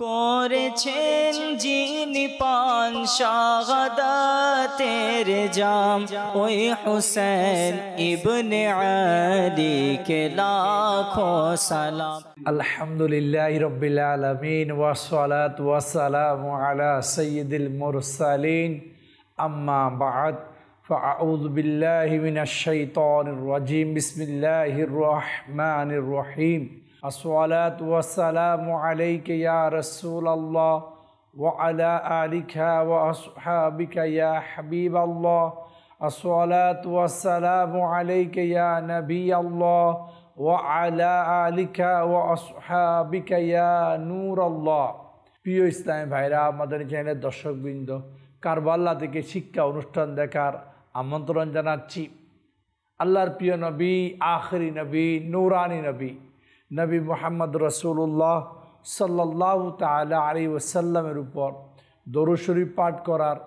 করেছেন যিনি পান শাহাদাতের জাম, ওই হুসেন ইবনে আলী কে লাখো সালাম। আলহামদুলিল্লাহি রাব্বিল আলামিন ওয়াসসালাতু ওয়াসসালামু আলা সাইয়্যিদিল মুরসালিন, আম্মা বা'দ, ফাআউযু বিল্লাহি মিনাশ শাইতানির রাজীম। বিসমিল্লাহির রহমানির রহিম। আসসালাতু ওয়াসসালামু আলাইকা ইয়া রাসূলাল্লাহ ওয়া আলা আলিকা ওয়া আসহাবিকা ইয়া হাবিবাল্লাহ। আসসালাতু ওয়াসসালামু আলাইকা ইয়া নবিয়াল্লাহ ওয়া আলা আলিকা ওয়া আসহাবিকা ইয়া নূরাল্লাহ। প্রিয় ইসলামী ভাইরা, আমাদের চ্যানেলের দর্শকবৃন্দ, কারবালা থেকে শিক্ষা অনুষ্ঠান দেখার আমন্ত্রণ জানাচ্ছি। আল্লাহর প্রিয় নবী, আখেরি নবী, নূরানি নবী, নবী মুহাম্মদ রাসূলুল্লাহ সাল্লাল্লাহু তাআলা আলাইহি ওয়াসাল্লামের উপর দরুদ শরীফ পাঠ করার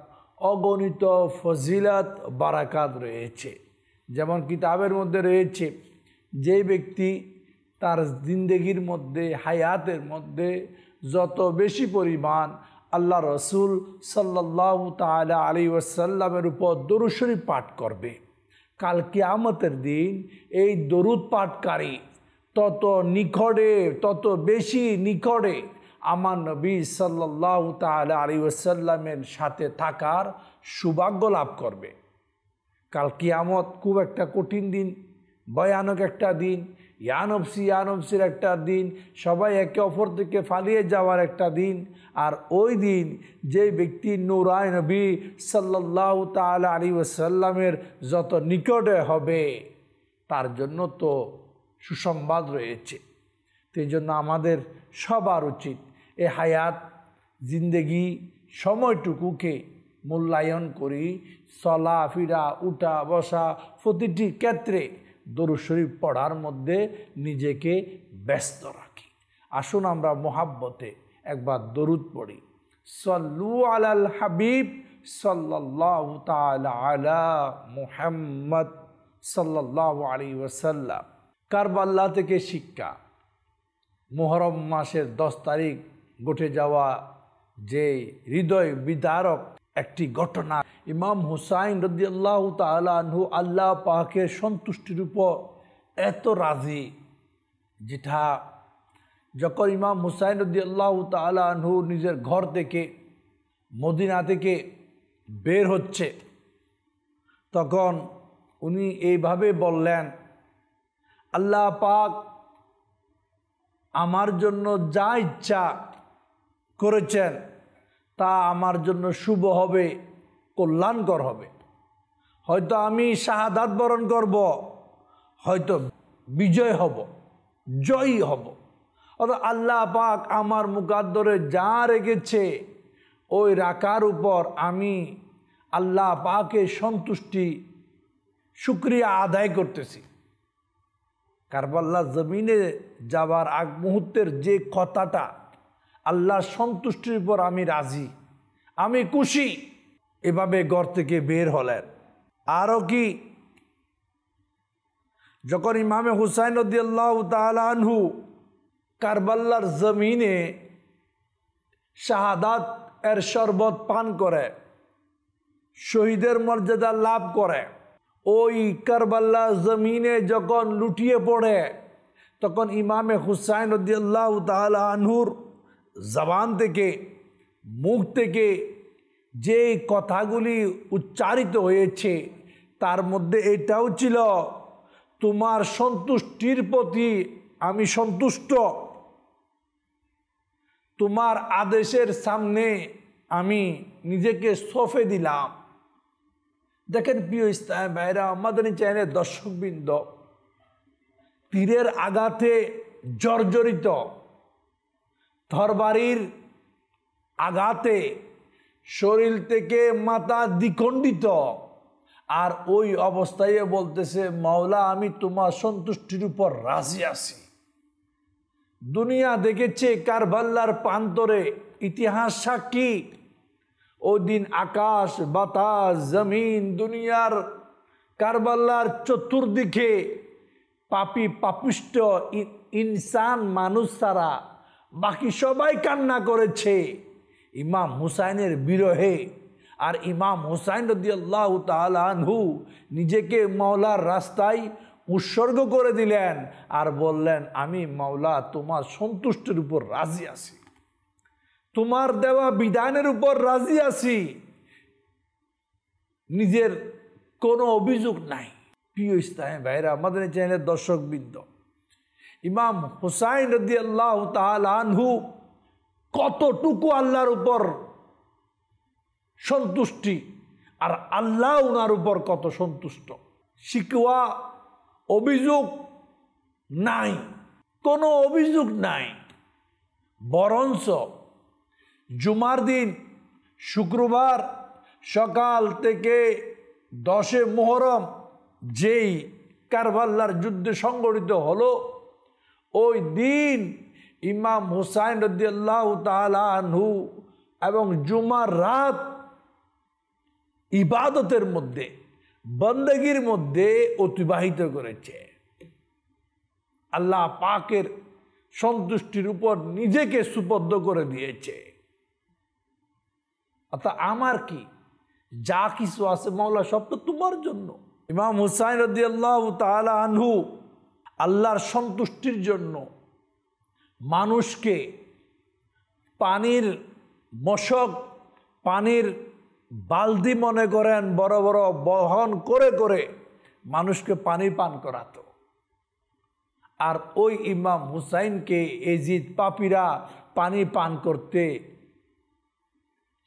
অগণিত ফজিলত বারাকাত রয়েছে। যেমন কিতাবের মধ্যে রয়েছে, যে ব্যক্তি তার জিন্দেগির মধ্যে, হায়াতের মধ্যে যত বেশি পরিমাণ আল্লাহ রসুল সাল্লাল্লাহু তাআলা আলাইহি ওয়াসাল্লামের উপর দরুদ শরীফ পাঠ করবে, কাল কিয়ামতের দিন এই দরুদ পাঠকারী তত নিকটে, তত বেশি নিকটে আমার নবী সাল্লাল্লাহু তাআলা আলাইহি ওয়াসাল্লামের সাথে থাকার সৌভাগ্য লাভ করবে। কাল কিয়ামত খুব একটা কঠিন দিন, ভয়ানক একটা দিন, ইয়ানবসির একটা দিন, সবাই একে অপর থেকে পালিয়ে যাওয়ার একটা দিন। আর ওই দিন যে ব্যক্তি নূরানি নবী সাল্লাল্লাহু তাআলা আলাইহি ওয়াসাল্লামের যত নিকটে হবে, তার জন্য তো সুসংবাদ রয়েছে। সেই জন্য আমাদের সবার উচিত এই হায়াত জিন্দেগি সময়টুকুকে মূল্যায়ন করি, চলা ফিরা, উঠা বসা, প্রতিটি ক্ষেত্রে দরুদ শরীফ পড়ার মধ্যে নিজেকে ব্যস্ত রাখি। আসুন আমরা মোহাব্বতে একবার দরুদ পড়ি। সল্লু আলাল হাবিব সাল্লাল্লাহু তাআলা আলা মুহাম্মদ সাল্লাল্লাহু আলাইহি ওয়াসাল্লাম। কারবালা থেকে শিক্ষা। মুহররম মাসের 10 তারিখ ঘটে যাওয়া যে হৃদয় বিদারক একটি ঘটনা, ইমাম হুসাইন রাদিয়াল্লাহু তাআলা আনহু আল্লাহ পাকের সন্তুষ্টির উপর এত রাজি, যেটা যখন ইমাম হুসাইন রাদিয়াল্লাহু তাআলা আনহু নিজের ঘর থেকে, মদিনা থেকে বের হচ্ছে, তখন উনি এইভাবে বললেন, আল্লাহ পাক আমার জন্য যা ইচ্ছা করেছেন তা আমার জন্য শুভ হবে, কল্যাণকর হবে। হয়তো আমি শাহাদাত বরণ করব, হয়তো বিজয় হব, জয়ী হব। অর্থাৎ আল্লাহ পাক আমার মুকাদ্দরে যা রেখেছে ওই রাখার উপর আমি আল্লাহ পাকের সন্তুষ্টি, শুকরিয়া আদায় করতেছি। কারবালা জমিনে যাবার আগ মুহূর্তের যে কথাটা, আল্লাহর সন্তুষ্টির উপর আমি রাজি, আমি খুশি, এভাবে ঘর থেকে বের হলেন। আরও কি, যখন ইমামে হুসাইন রাদিয়াল্লাহু তাআলা আনহু কারবালার জমিনে শাহাদাত এর শরবত পান করে, শহীদের মর্যাদা লাভ করে, ওই কারবালা জমিনে যখন লুটিয়ে পড়ে, তখন ইমামে হুসাইন রাদিয়াল্লাহু তাআলা আনহুর জবান থেকে, মুখ থেকে যে কথাগুলি উচ্চারিত হয়েছে, তার মধ্যে এটাও ছিল, তোমার সন্তুষ্টির প্রতি আমি সন্তুষ্ট, তোমার আদেশের সামনে আমি নিজেকে সঁপে দিলাম। দেখেন প্রিয় ইসলামী ভাইরা, আমাদের চ্যানেলের দর্শকবৃন্দ, তীরের আঘাতে জর্জরিত, তরবারির আঘাতে শরীর থেকে মাথা দ্বিখণ্ডিত, আর ওই অবস্থায় বলতেছে, মাওলা আমি তোমার সন্তুষ্টির উপর রাজি আছি। দুনিয়া দেখেছে কারবালার প্রান্তরে, ইতিহাস সাক্ষী, ওই দিন আকাশ বাতাস জমিন দুনিয়ার কারবালার চতুর্দিকে পাপী পাপিষ্ট ইনসান মানুষ ছাড়া বাকি সবাই কান্না করেছে ইমাম হুসাইনের বিরহে। আর ইমাম হুসাইন রাদিয়াল্লাহু তাআলা আনহু নিজেকে মাওলার রাস্তায় উৎসর্গ করে দিলেন আর বললেন, আমি মাওলা তোমার সন্তুষ্টির উপর রাজি আছি, তোমার দেওয়া বিধানের উপর রাজি আছি, নিজের কোনো অভিযোগ নাই। প্রিয় ইসলামী ভাইরা, আমাদের চ্যানেলের দর্শকবৃন্দ, ইমাম হুসাইন রাদিয়াল্লাহু তাআলা আনহু কতটুকু আল্লাহর উপর সন্তুষ্টি আর আল্লাহ ওনার উপর কত সন্তুষ্ট। শিকওয়া অভিযোগ নাই, কোনো অভিযোগ নাই। বরঞ্চ জুমার দিন শুক্রবার সকাল থেকে 10 মুহররম যেই কারবালার যুদ্ধে সংগঠিত হলো, ওই দিন ইমাম হুসাইন রাদিয়াল্লাহু তাআলা আনহু এবং জুমার রাত ইবাদতের মধ্যে, বন্দেগীর মধ্যে অতিবাহিত করেছে। আল্লাহ পাকের সন্তুষ্টির উপর নিজেকে সুপর্দ করে দিয়েছে। অর্থাৎ আমার কি যা কিছু আছে মাওলা সব তো তোমার জন্য। ইমাম হুসাইন রাদিয়াল্লাহু তাআলা আনহু আল্লাহর সন্তুষ্টির জন্য মানুষকে পানির মশক, পানির বালতি মনে করেন বড় বড় বহন করে করে মানুষকে পানি পান করাতো। আর ওই ইমাম হুসাইনকে এজিদ পাপীরা পানি পান করতে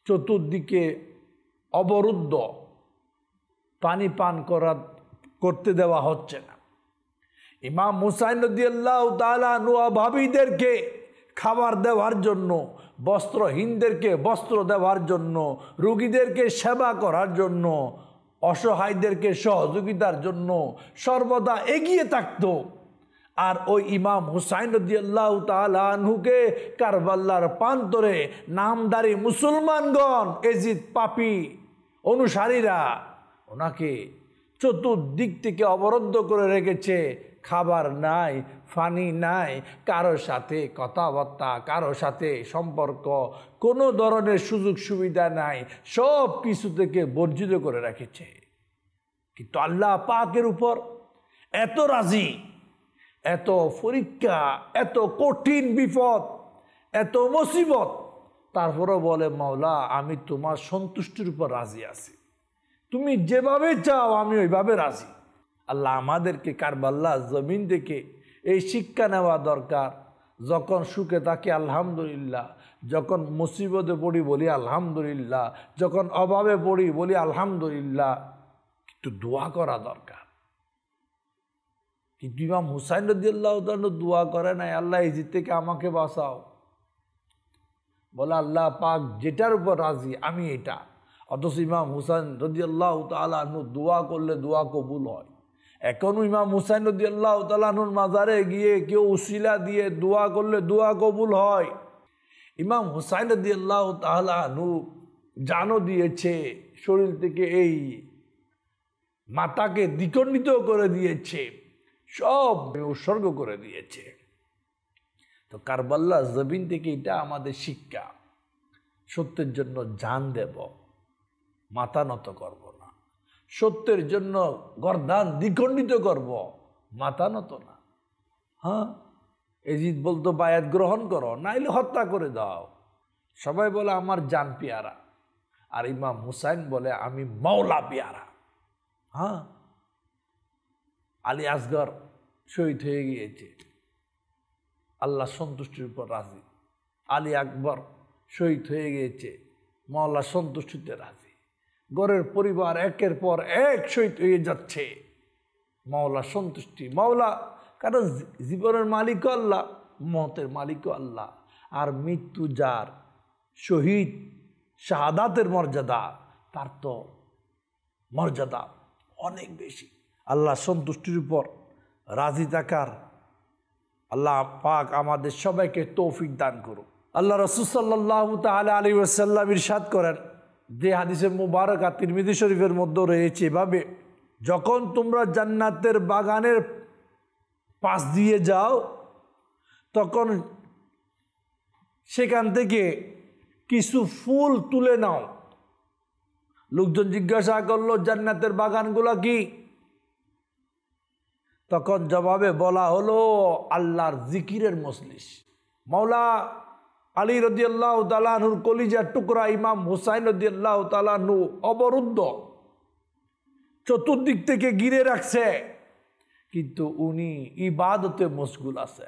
চতুর্দিকে অবরুদ্ধ, পানি পান করতে দেওয়া হচ্ছে না। ইমাম হুসাইন রাদিয়াল্লাহু তাআলা আনহু অভাবীদেরকে খাবার দেওয়ার জন্য, বস্ত্রহীনদেরকে বস্ত্র দেওয়ার জন্য, রোগীদেরকে সেবা করার জন্য, অসহায়দেরকে সহযোগিতার জন্য সর্বদা এগিয়ে থাকত। আর ওই ইমাম হুসাইন রাদিয়াল্লাহু তাআলা আনহুকে কারবালার প্রান্তরে নামধারী মুসলমানগণ, এজিদ পাপী অনুসারীরা ওনাকে চতুর্দিক থেকে অবরুদ্ধ করে রেখেছে। খাবার নাই, পানি নাই, কারোর সাথে কথাবার্তা, কারোর সাথে সম্পর্ক, কোনো ধরনের সুযোগ সুবিধা নাই, সব কিছু থেকে বর্জিত করে রেখেছে। কিন্তু আল্লাহ পাকের উপর এত রাজি, এত পরীক্ষা, এত কঠিন বিপদ, এত মুসিবত, তারপরও বলে, মাওলা আমি তোমার সন্তুষ্টির উপর রাজি আছি, তুমি যেভাবে চাও আমি ওইভাবে রাজি। আল্লাহ আমাদেরকে কারবালার জমিন থেকে এই শিক্ষা নেওয়া দরকার। যখন সুখে থাকি আলহামদুলিল্লাহ, যখন মুসিবতে পড়ি বলি আলহামদুলিল্লাহ, যখন অভাবে পড়ি বলি আলহামদুলিল্লাহ, কিন্তু দোয়া করা দরকার। কিন্তু ইমাম হুসাইন রাদিয়াল্লাহু তাআলা দোয়া করে নাই, আল্লাহ এজিদ থেকে আমাকে বাঁচাও, বলে আল্লাহ পাক যেটার উপর রাজি আমি এটা। অথচ ইমাম হুসাইন রাদিয়াল্লাহু তাআলা আনহু দোয়া করলে দোয়া কবুল হয়। এখনও ইমাম হুসাইন রাদিয়াল্লাহু তাআলা আনহুর মাজারে গিয়ে কেউ উসিলা দিয়ে দোয়া করলে দোয়া কবুল হয়। ইমাম হুসাইন রাদিয়াল্লাহু তাআলা আনহু জানও দিয়েছে, শরীর থেকে এই মাথাকে দ্বিখণ্ডিত করে দিয়েছে, সব উৎসর্গ করে দিয়েছে। তো কারবালার জমিন থেকে এটা আমাদের শিক্ষা, সত্যের জন্য জান দেব, মাথা নত করব না, সত্যের জন্য গর্দান দ্বিখণ্ডিত করব, মাথা নত না। হ্যাঁ, এজিদ বলতো বায়াত গ্রহণ করো, নাইলে হত্যা করে দাও। সবাই বলে আমার জান পেয়ারা, আর ইমাম হুসাইন বলে আমি মাওলা পেয়ারা। হ্যাঁ, আলী আসগর শহীদ হয়ে গিয়েছে, আল্লাহ সন্তুষ্টির উপর রাজি। আলী আকবর শহীদ হয়ে গিয়েছে, মাওলা সন্তুষ্টিতে রাজি। ঘরের পরিবার একের পর এক শহীদ হয়ে যাচ্ছে, মাওলা সন্তুষ্টি। মাওলা কারণ জীবনের মালিকও আল্লাহ, মতের মালিকও আল্লাহ। আর মৃত্যু যার, শহীদ শাহাদাতের মর্যাদা, তার তো মর্যাদা অনেক বেশি। আল্লাহ সন্তুষ্টির উপর রাজি থাকার আল্লাহ পাক আমাদের সবাইকে তৌফিক দান করুন। আল্লাহ রাসূল সাল্লাল্লাহু তাআলা আলাইহি ওয়াসাল্লাম ইরশাদ করেন, যে হাদিসে মুবারাকা তিরমিজি শরীফের মধ্যে রয়েছে এভাবে, যখন তোমরা জান্নাতের বাগানের পাশ দিয়ে যাও তখন সেখান থেকে কিছু ফুল তুলে নাও। লোকজন জিজ্ঞাসা করলো জান্নাতের বাগানগুলো কি? তখন জবাবে বলা হলো আল্লাহর জিকিরের মজলিস। মাওলা আলী রাদিয়াল্লাহু তাআলা আনহুর কলিজার টুকরা ইমাম হুসাইন রাদিয়াল্লাহু তাআলা আনহু অবরুদ্ধ, চতুর্দিক থেকে ঘিরে রাখছে, কিন্তু উনি ইবাদতে মশগুল আছে।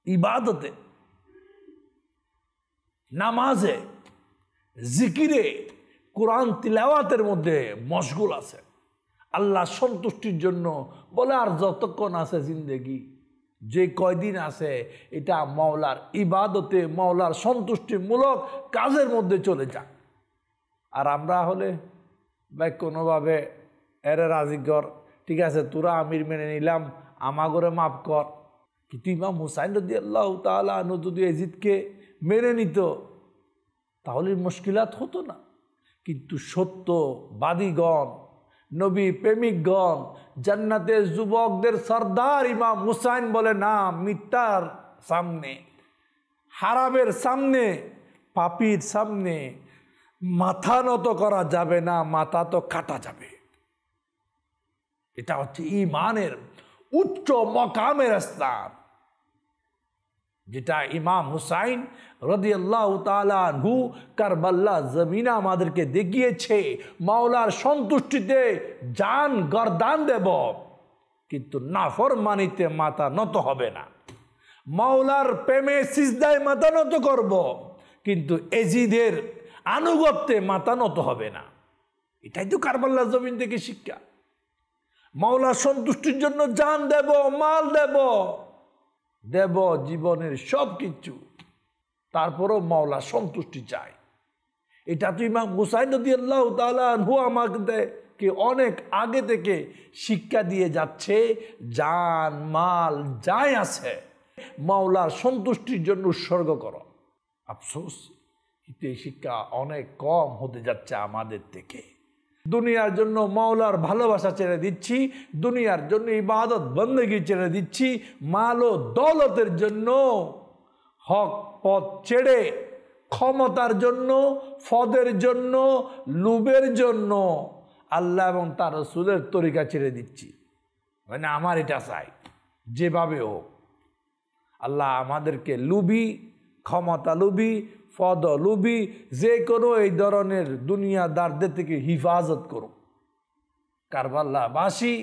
ইবাদতে, নামাজে, জিকিরে, কোরআন তিলাওয়াতের মধ্যে মশগুল আছে আল্লাহ সন্তুষ্টির জন্য। বলে আর যতক্ষণ আছে জিন্দেগি, যে কয়দিন আছে এটা মাওলার ইবাদতে, মাওলার সন্তুষ্টিমূলক কাজের মধ্যে চলে যাক। আর আমরা হলে ভাই কোনোভাবে এরে রাজি কর, ঠিক আছে তোরা আমির মেনে নিলাম, আমাগরে মাফ কর। কিন্তু ইমাম হুসাইন রাদিয়াল্লাহু তাআলা আনহু যদি এজিদকে মেনে নিত তাহলে মুশকিলাত হতো না। কিন্তু সত্যবাদীগণ, নবী প্রেমিকগণ, জান্নাতের যুবকদের সর্দার ইমাম হুসাইন বলে না, মিথ্যার সামনে, হারামের সামনে, পাপীর সামনে মাথা নত করা যাবে না, মাথা তো কাটা যাবে। এটা হচ্ছে ঈমানের উচ্চ মকামের স্থান, যেটা ইমাম হুসাইন রাদিয়াল্লাহু তাআলা আনহু কারবালা জমিনা আমাদেরকে দেখিয়েছে। মাওলার সন্তুষ্টিতে জান গরদান দেব, কিন্তু নাফরমানিতে মাথা নত হবে না। মাওলার প্রেমে সিজদায় মাথা নত করব, কিন্তু এজিদের আনুগত্যে মাথা নত হবে না। এটাই তো কারবালা জমিন থেকে শিক্ষা। মাওলার সন্তুষ্টির জন্য জান দেব, মাল দেব, দেব জীবনের সব কিছু, তারপরও মাওলা সন্তুষ্টি চাই। এটা তো ইমাম হুসাইন রাদিয়াল্লাহু তাআলা আনহু আমাদেরকে অনেক আগে থেকে শিক্ষা দিয়ে যাচ্ছে। জান মাল যাই আছে মাওলার সন্তুষ্টির জন্য উৎসর্গ করো। আফসোস, কিন্তু এই শিক্ষা অনেক কম হতে যাচ্ছে আমাদের থেকে। দুনিয়ার জন্য মাওলার ভালোবাসা ছেড়ে দিচ্ছি, দুনিয়ার জন্য ইবাদত বন্দেগী ছেড়ে দিচ্ছি, মাল ও দৌলতের জন্য হক পথ ছেড়ে ক্ষমতার জন্য, ফদের জন্য, লুবের জন্য আল্লাহ এবং তার রাসূলের তরিকা ছেড়ে দিচ্ছি। মানে আমার এটা চাই, যেভাবে হোক আল্লাহ আমাদেরকে লুবি, ক্ষমতা লুবি, ফদ লুবি, যে কোনো এই ধরনের দুনিয়াদারদের থেকে হিফাজত করো। কারবালাবাসী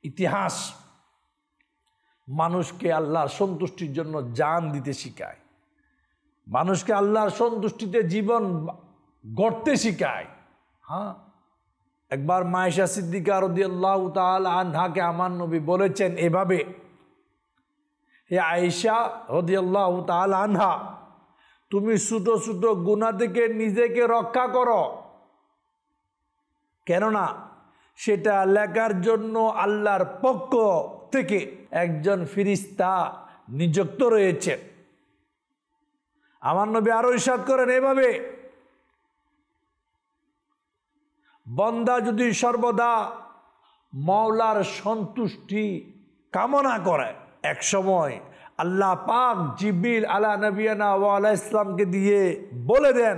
ইতিহাস মানুষকে আল্লাহর সন্তুষ্টির জন্য জান দিতে শিখায়, মানুষকে আল্লাহর সন্তুষ্টিতে জীবন গড়তে শিখায়। হ্যাঁ, একবার মায়েশা সিদ্দিকা রাদিয়াল্লাহু তাআলা আনহাকে আমার নবী বলেছেন এভাবে, হে আয়েশা রাদিয়াল্লাহু তাআলা আনহা, তুমি ছোট ছোট গুনাহ থেকে নিজেকে রক্ষা করো, কেননা সেটা লেখার জন্য আল্লাহর পক্ষ থেকে একজন ফেরেশতা নিযুক্ত রয়েছে। আমার নবী আরো ইরশাদ করেন এভাবে, বান্দা যদি সর্বদা মাওলার সন্তুষ্টি কামনা করে, এক সময় আল্লাহ পাক জিবরিল আলা নবিয়ানা ওয়া আলাইহিস সালামকে দিয়ে বলে দেন,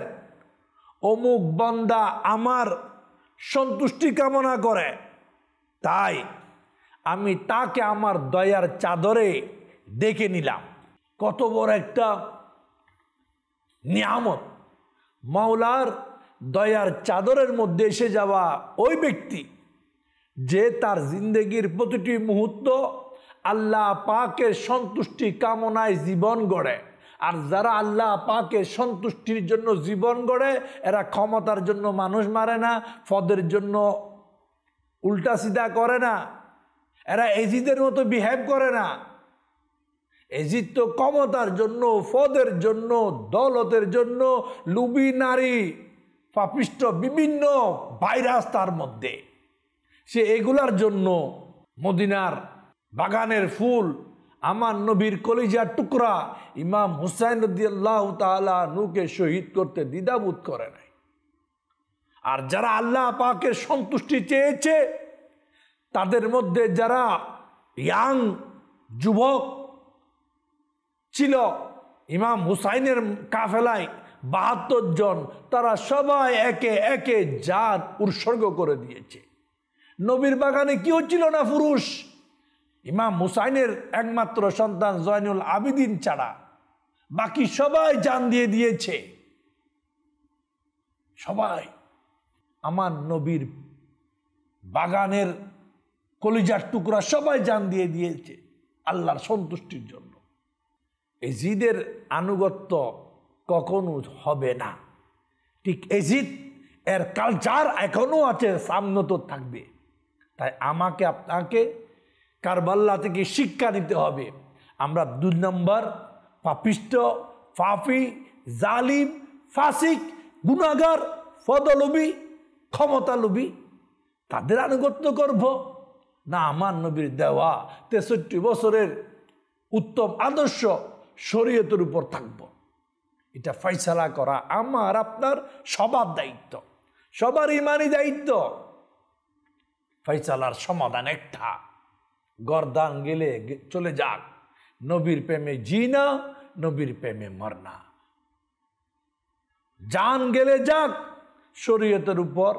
অমুক বান্দা আমার সন্তুষ্টি কামনা করে, তাই আমি তাকে আমার দয়ার চাদরে ডেকে নিলাম। কত বড় একটা নিয়ামত! মাওলার দয়ার চাদরের মধ্যে এসে যাওয়া ওই ব্যক্তি যে তার জিন্দেগির প্রতিটি মুহূর্ত আল্লাহ পাকের সন্তুষ্টি কামনায় জীবন গড়ে। আর যারা আল্লাহ পাকের সন্তুষ্টির জন্য জীবন গড়ে, এরা ক্ষমতার জন্য মানুষ মারে না, ফদের জন্য উল্টা সিধা করে না, এরা এজিদের মতো বিহেভ করে না। এজিদ তো ক্ষমতার জন্য, ফদের জন্য, দৌলতের জন্য, লুবি নারী, পাপিষ্ট বিভিন্ন ভাইরাস তার মধ্যে, সে এগুলার জন্য মদিনার বাগানের ফুল আমার নবীর কলিজার টুকরা ইমাম হুসাইন রাদিয়াল্লাহু তাআলা আনহুকে শহীদ করতে দ্বিধাবোধ করে নাই। আর যারা আল্লাহ পাকের সন্তুষ্টি চেয়েছে, তাদের মধ্যে যারা ইয়াং যুবক ছিল, ইমাম হুসাইনের কাফেলায় ৭২ জন, তারা সবাই একে একে জান উৎসর্গ করে দিয়েছে। নবীর বাগানে কেউ ছিল না পুরুষ, ইমাম হুসাইনের একমাত্র সন্তান জয়নুল আবিদিন ছাড়া বাকি সবাই জান দিয়ে দিয়েছে। সবাই আমার নবীর বাগানের কলিজার টুকরা সবাই জান দিয়ে দিয়েছে আল্লাহর সন্তুষ্টির জন্য। এজিদের আনুগত্য কখনো হবে না। ঠিক এজিদ এর কালচার এখনো আছে, সামনে তো থাকবে। তাই আমাকে আপনাকে কারবাল্লা থেকে শিক্ষা নিতে হবে। আমরা ২ নম্বর পাপিষ্ট, পাপী, জালিম, ফাসিক, গুনাহগার, ফদলোভী, ক্ষমতালোভী তাদের আনুগত্য করব, না আমার নবীর দেওয়া ৬৩ বছরের উত্তম আদর্শ শরীয়তের উপর থাকব? এটা ফয়সালা করা আমার আপনার সবার দায়িত্ব, সবার ইমানি দায়িত্ব। ফয়সালার সমাধান একটা, গর্দান গেলে চলে যাক, নবীর প্রেমে জিনা, নবীর প্রেমে মরনা। জান গেলে যাক, শরীয়তের উপর,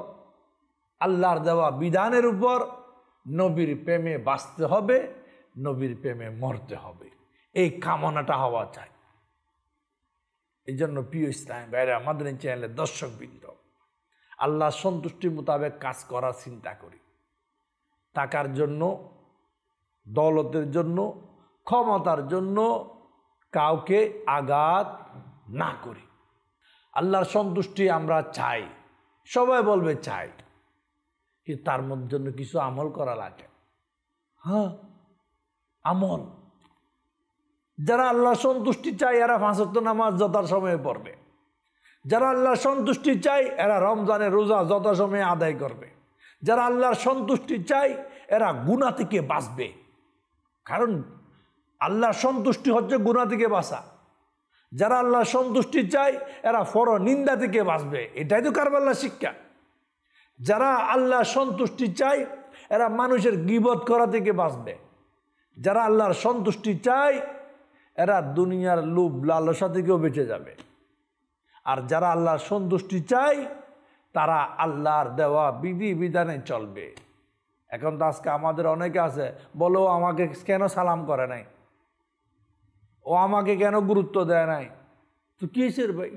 আল্লাহর দেওয়া বিধানের উপর, নবীর প্রেমে বাঁচতে হবে, নবীর প্রেমে মরতে হবে। এই কামনাটা হওয়া চাই। এই জন্য প্রিয় ইসলাম ভাইরা, আমাদের চ্যানেলের দর্শকবৃন্দ, আল্লাহর সন্তুষ্টি মোতাবেক কাজ করার চিন্তা করি। টাকার জন্য, দৌলতের জন্য, ক্ষমতার জন্য কাউকে আঘাত না করি। আল্লাহর সন্তুষ্টি আমরা চাই, সবাই বলবে চাই, কিন্তু তার মধ্যে জন্য কিছু আমল করা লাগে। হ্যাঁ, আমল। যারা আল্লাহ সন্তুষ্টি চায় এরা ৫ ওয়াক্ত নামাজ যথাসময়ে পড়বে। যারা আল্লাহর সন্তুষ্টি চায় এরা রমজানের রোজা যথাসময়ে আদায় করবে। যারা আল্লাহর সন্তুষ্টি চায় এরা গুনাহ থেকে বাঁচবে। কারণ আল্লাহর সন্তুষ্টি হচ্ছে গুনাহ থেকে বাঁচা। যারা আল্লাহর সন্তুষ্টি চায় এরা পরনিন্দা থেকে বাঁচবে। এটাই তো কারবালার শিক্ষা। যারা আল্লাহর সন্তুষ্টি চায় এরা মানুষের গীবত করা থেকে বাঁচবে। যারা আল্লাহর সন্তুষ্টি চায় এরা দুনিয়ার লোভ লালসা থেকেও বেঁচে যাবে। আর যারা আল্লাহর সন্তুষ্টি চায় তারা আল্লাহর দেওয়া বিধি বিধানে চলবে। এখন তো আজকে আমাদের অনেকে আছে, বলো আমাকে কেন সালাম করে নাই, ও আমাকে কেন গুরুত্ব দেয় নাই, তো কিসের ভাই,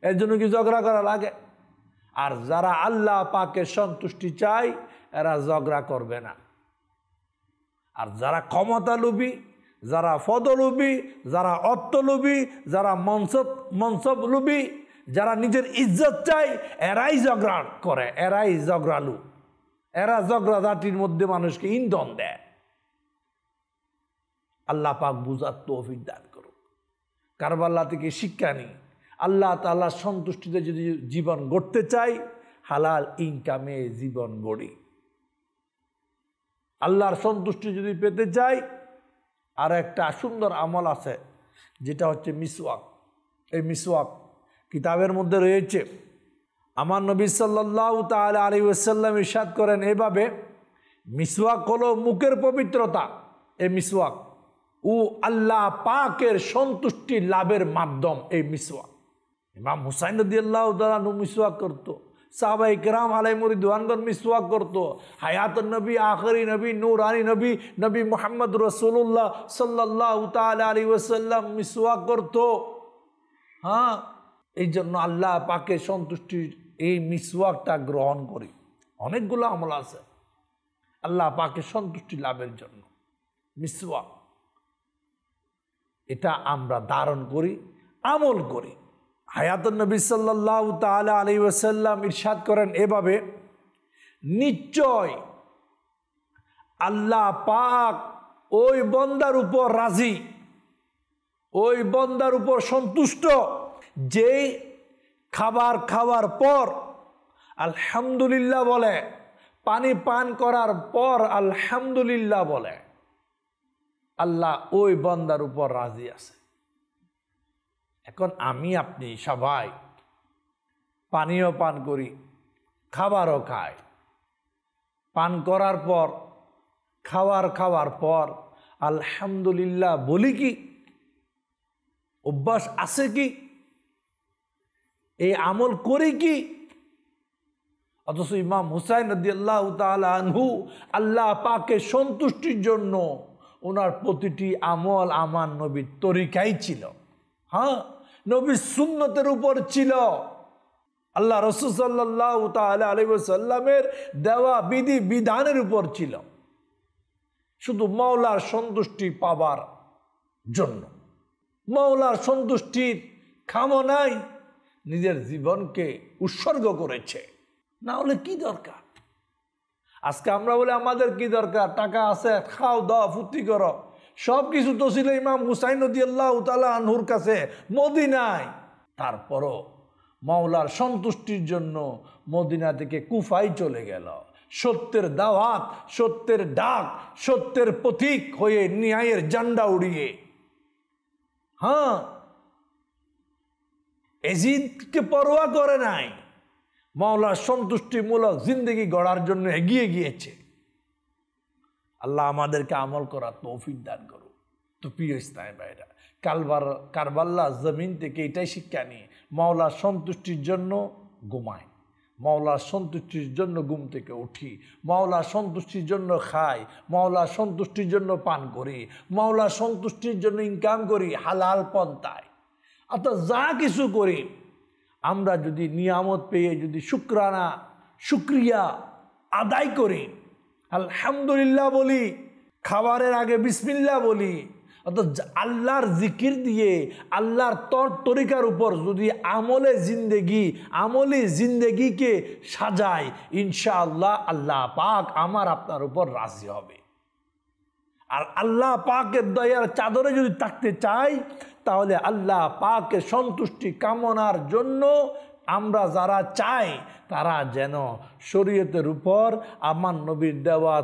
এর জন্য কি ঝগড়া করা লাগে? আর যারা আল্লাহ পাকের সন্তুষ্টি চায় এরা ঝগড়া করবে না। আর যারা ক্ষমতালোভী, যারা পদলোভী, যারা অর্থলোভী, যারা মনসবলোভী, যারা নিজের ইজ্জত চায় এরাই ঝগড়া করে, এরাই ঝগড়ালু, এরা ঝগড়া জাতির মধ্যে মানুষকে ইন্ধন দেয়। আল্লাহ পাক বুঝার তৌফিক দান করুক। কারবালা থেকে শিক্ষা নিই, আল্লাহ তাআলার সন্তুষ্টিতে যদি জীবন গড়তে চাই হালাল ইনকামে জীবন গড়ি। আল্লাহর সন্তুষ্টি যদি পেতে চাই আর একটা সুন্দর আমল আছে যেটা হচ্ছে মিসওয়াক। এই মিসওয়াক কিতাবের মধ্যে রয়েছে। আমার নবী সাল্লাল্লাহু তাআলা আলাইহি ওয়াসাল্লাম ইরশাদ করেন এভাবে, মিসওয়াক হলো মুখের পবিত্রতা। এই মিসওয়াক ও আল্লাহ পাকের সন্তুষ্টি লাভের মাধ্যম। এই মিসওয়াক ইমাম হুসাইন রাদিয়াল্লাহু তাআলা মিসওয়াক করতো, সাহাবায়ে কেরাম আলাইহিম রিদওয়ানগণ মিসওয়াক করতো, হায়াতুন নবী, আখেরি নবী, নূরানি নবী, নবী মুহাম্মদ রাসূলুল্লাহ সাল্লাল্লাহু তাআলা আলাইহি ওয়াসাল্লাম মিসওয়াক করতো। হ্যাঁ, এই জন্য আল্লাহ পাকের সন্তুষ্টির এই মিসওয়াকটা গ্রহণ করি। অনেকগুলো আমল আছে আল্লাহ পাকের সন্তুষ্টি লাভের জন্য। মিসওয়াক এটা আমরা ধারণ করি, আমল করি। হায়াতুন নবী সাল্লাল্লাহু তাআলা আলাইহি ওয়াসাল্লাম ইরশাদ করেন এভাবে, নিশ্চয় আল্লাহ পাক ওই বান্দার উপর রাজি, ওই বান্দার উপর সন্তুষ্ট যেই খাবার খাওয়ার পর আলহামদুলিল্লাহ বলে, পানি পান করার পর আলহামদুলিল্লাহ বলে। আল্লাহ ওই বান্দার উপর রাজি আছে। এখন আমি আপনি সবাই পানিও পান করি, খাবারও খাই। পান করার পর, খাওয়ার পর আলহামদুলিল্লাহ বলি কি? অভ্যাস আছে কি? এই আমল করি কি? অথচ ইমাম হুসাইন রাদিয়াল্লাহু তাআলা আনহু আল্লাহ পাকের সন্তুষ্টির জন্য ওনার প্রতিটি আমল আমার নবীর তরিকাই ছিল। হ্যাঁ, নবীর সুন্নতের উপর ছিল। আল্লাহ রাসূল সাল্লাল্লাহু তাআলা আলাইহি ওয়াসাল্লামের দেওয়া বিধি বিধানের উপর ছিল, শুধু মাওলার সন্তুষ্টি পাবার জন্য। মাওলার সন্তুষ্টির কামনায় নিজের জীবনকে উৎসর্গ করেছে। না হলে কি দরকার? আজকে আমরা বলে আমাদের কি দরকার, টাকা আছে, খাও দাও ফুর্তি করো। সব কিছু তো ছিল ইমাম হুসাইন রাদিয়াল্লাহু তাআলা আনহুর কাছে মদিনায়। তারপরও মাওলার সন্তুষ্টির জন্য মদিনা থেকে কুফায় চলে গেল। সত্যের দাওয়াত, সত্যের ডাক, সত্যের প্রতীক হয়ে ন্যায়ের ঝান্ডা উড়িয়ে। হ্যাঁ, এজিদকে পরোয়া করে নাই, মাওলার সন্তুষ্টিমূলক জিন্দেগি গড়ার জন্য এগিয়ে গিয়েছে। আল্লাহ আমাদেরকে আমল করার তৌফিক দান করুন। তো প্রিয় ইসলামী ভাইরা, কারবাল্লা জমিন থেকে এটাই শিক্ষা নিয়ে মাওলার সন্তুষ্টির জন্য ঘুমাই, মাওলার সন্তুষ্টির জন্য ঘুম থেকে উঠি, মাওলার সন্তুষ্টির জন্য খাই, মাওলার সন্তুষ্টির জন্য পান করি, মাওলার সন্তুষ্টির জন্য ইনকাম করি হালাল পন্থায়। অর্থাৎ যা কিছু করি আমরা যদি নিয়ামত পেয়ে যদি শুকরিয়া আদায় করি, আলহামদুলিল্লাহ বলি, খাবারের আগে বিসমিল্লাহ বলি, অর্থাৎ আল্লাহর জিকির দিয়ে আল্লাহর তরিকার উপর যদি আমলি জিন্দেগিকে সাজাই, ইনশাআল্লাহ আল্লাহ পাক আমার আপনার উপর রাজি হবে। আর আল্লাহ পাকের দয়ার চাদরে যদি থাকতে চাই, তাহলে আল্লাহ পাকের সন্তুষ্টি কামনার জন্য আমরা যারা চাই তারা যেন শরীয়তের উপর আমার নবীর দেওয়া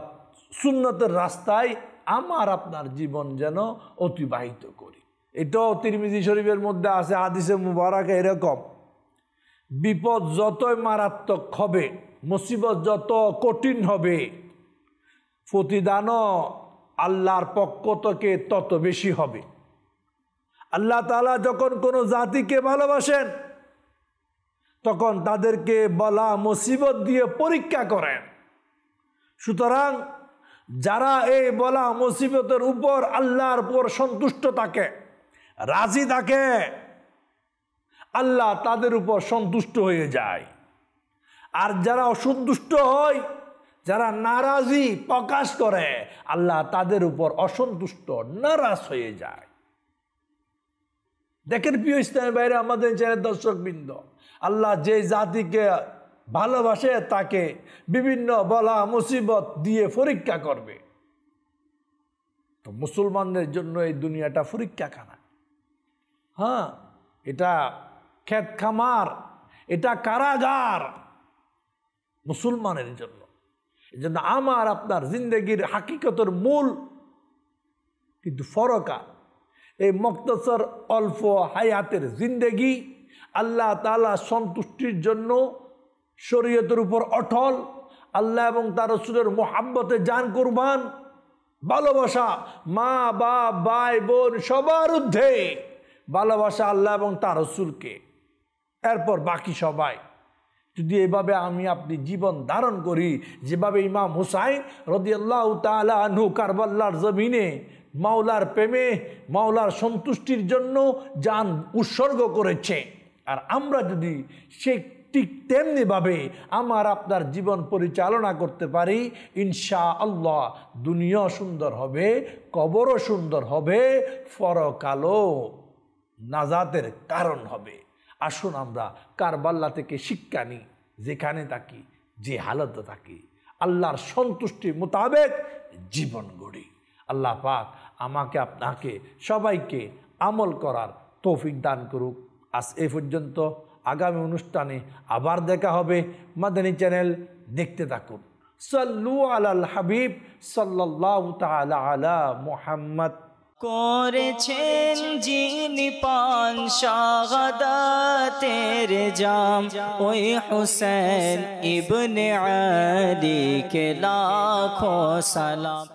সুন্নতের রাস্তায় আমার আপনার জীবন যেন অতিবাহিত করি। এটাও তিরমিজি শরীফের মধ্যে আছে হাদিসে মুবারাকে এরকম, বিপদ যতই মারাত্মক হবে, মুসিবত যত কঠিন হবে, প্রতিদানও আল্লাহর পক্ষ থেকে তত বেশি হবে। আল্লাহ তাআলা যখন কোনো জাতিকে ভালোবাসেন তখন তাদেরকে বলা মুসিবত দিয়ে পরীক্ষা করেন। সুতরাং যারা এই বলা মুসিবতের উপর আল্লাহর উপর সন্তুষ্ট থাকে, রাজি থাকে, আল্লাহ তাদের উপর সন্তুষ্ট হয়ে যায়। আর যারা অসন্তুষ্ট হয়, যারা নারাজি প্রকাশ করে, আল্লাহ তাদের উপর অসন্তুষ্ট নারাজ হয়ে যায়। দেখেন প্রিয় ইসলামের বাইরে আমাদের চ্যানেল দর্শকবৃন্দ, আল্লাহ যে জাতিকে ভালোবাসে তাকে বিভিন্ন বলা মুসিবত দিয়ে পরীক্ষা করবে। তো মুসলমানদের জন্য এই দুনিয়াটা পরীক্ষাখানা। হ্যাঁ, এটা ক্ষেত খামার, এটা কারাগার মুসলমানের জন্য। এই জন্য আমার আপনার জিন্দগির হাকিকতের মূল কিন্তু ফরকা এই মুক্তসর অল্প হায়াতের জিন্দেগি, আল্লাহ তাআলা সন্তুষ্টির জন্য শরীয়তের উপর অটল, আল্লাহ এবং তার রাসূলের মুহাব্বতে জান কুরবান, ভালোবাসা মা বাপ ভাই বোন সবার ঊর্ধ্বে ভালোবাসা আল্লাহ এবং তার রাসূলকে, এরপর বাকি সবাই। যদি এভাবে আমি আপনি জীবন ধারণ করি, যেভাবে ইমাম হুসাইন রাদিয়াল্লাহু তাআলা আনহু কারবালার জমিনে মাওলার প্রেমে মাওলার সন্তুষ্টির জন্য জান উৎসর্গ করেছে, আর আমরা যদি সে ঠিক তেমনিভাবে আমার আপনার জীবন পরিচালনা করতে পারি, ইনশাআল্লাহ দুনিয়া সুন্দর হবে, কবরও সুন্দর হবে, পরকালও নাজাতের কারণ হবে। আসুন আমরা কারবালা থেকে শিক্ষা নিই, যেখানে থাকি যে হালতে থাকি আল্লাহর সন্তুষ্টি মোতাবেক জীবন গড়ি। আল্লাহ পাক আমাকে আপনাকে সবাইকে আমল করার তৌফিক দান করুক। আজ এই পর্যন্ত, আগামী অনুষ্ঠানে আবার দেখা হবে। মাদানী চ্যানেল দেখতে থাকুন। সাল্লু আলাল হাবিব সাল্লাল্লাহু তাআলা আলা মুহাম্মদ। করেছেন যিনি পান শাহাদাতের জাম, ওই হুসেন ইবনে আলী কে লাখো সালাম।